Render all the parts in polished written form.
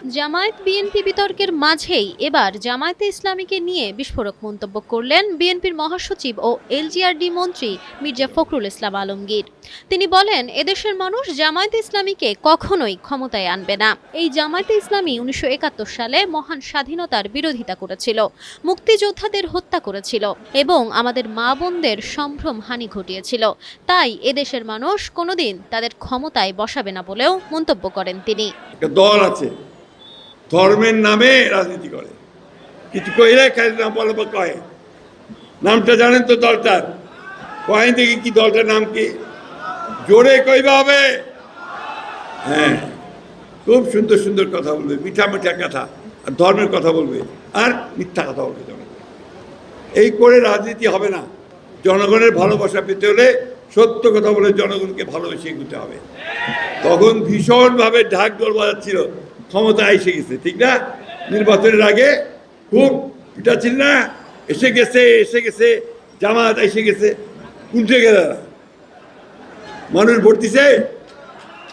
Jamaat BNP বিতর্কের মাঝেই এবার জামায়াতে ইসলামীকে নিয়ে বিস্ফোরক মন্তব্য করলেন বিএনপির মহাসচিব ও এলজিআরডি মন্ত্রী মির্জা ফখরুল ইসলাম আলমগীর। তিনি বলেন, এদেশের মানুষ জামায়াতে ইসলামীকে কখনোই ক্ষমতায় আনবে না। এই জামায়াতে ইসলামী 1971 সালে মহান স্বাধীনতার বিরোধিতা করেছিল, মুক্তিযোদ্ধাদের হত্যা করেছিল এবং আমাদের মা বোনদের সম্ভ্রম হানি ঘটিয়েছিল। তাই এদেশের মানুষ কোনোদিন তাদের ক্ষমতায় বসাবে না বলেও মন্তব্য করেন তিনি। দল আছে ধর্মের নামে রাজনীতি করে, কিছু কইলে খালি নাম বলে কয়। নামটা জানেন তো দলটার? কয়েন দেখি কি দলটার নাম কি? জোরে কইবা হবে। হ্যাঁ, খুব সুন্দর সুন্দর কথা বলবে, মিঠা মিঠা কথা, আর ধর্মের কথা বলবে, আর মিথ্যা কথা বলবে। এই করে রাজনীতি হবে না। জনগণের ভালোবাসা পেতে হলে সত্য কথা বলে জনগণকে ভালোবেসে এগুতে হবে। তখন ভীষণভাবে ঢাক ঢোল বাজাচ্ছিল, ক্ষমতা এসে গেছে, ঠিক না? নির্বাচনের আগে খুব এটা ছিল না, এসে গেছে এসে গেছে, জামাত এসে গেছে। উল্টে গেল, মানুষ ভোট দিছে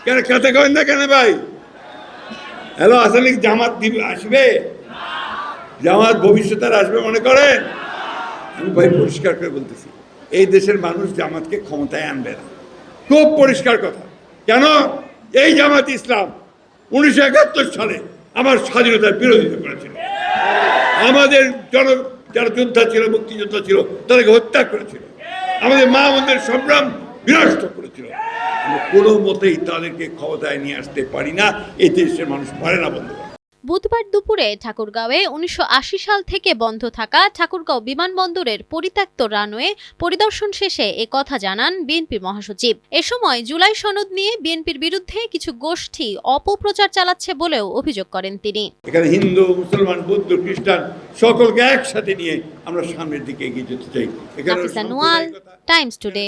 কেন? কথা করেন না কেন ভাই? হ্যালো, আসলে জামাত আসবে? জামাত ভবিষ্যতে আসবে মনে করেন? আমি ভাই পরিষ্কার করে বলতেছি, এই দেশের মানুষ জামাতকে ক্ষমতায় আনবে না। খুব পরিষ্কার কথা। কেন? এই জামাত ইসলাম 1971 সালে আমার স্বাধীনতার বিরোধিতা করেছিল, আমাদের যারা যোদ্ধা ছিল, মুক্তিযোদ্ধা ছিল, তাদেরকে হত্যা করেছিল, আমাদের মা বোনদের সংগ্রাম বিনষ্ট করেছিল। আমরা কোনো মতেই তাদেরকে ক্ষমতায় নিয়ে আসতে পারি না। এই দেশের মানুষ পারে না। বন্ধু, বুধবার দুপুরে ঠাকুরগাঁওয়ে 1980 সাল থেকে বন্ধ থাকা ঠাকুরগাঁও বিমানবন্দরের পরিত্যক্ত রানওয়ে পরিদর্শন শেষে এ কথা জানান বিএনপির মহাসচিব। এ সময় জুলাই সনদ নিয়ে বিএনপির বিরুদ্ধে কিছু গোষ্ঠী অপপ্রচার চালাচ্ছে বলেও অভিযোগ করেন তিনি। এখানে হিন্দু, মুসলমান, বৌদ্ধ, খ্রিস্টান সকলকে একসাথে নিয়ে আমরা সামনের দিকে এগিয়ে যেতে চাই। এখানে টাইমস টুডে।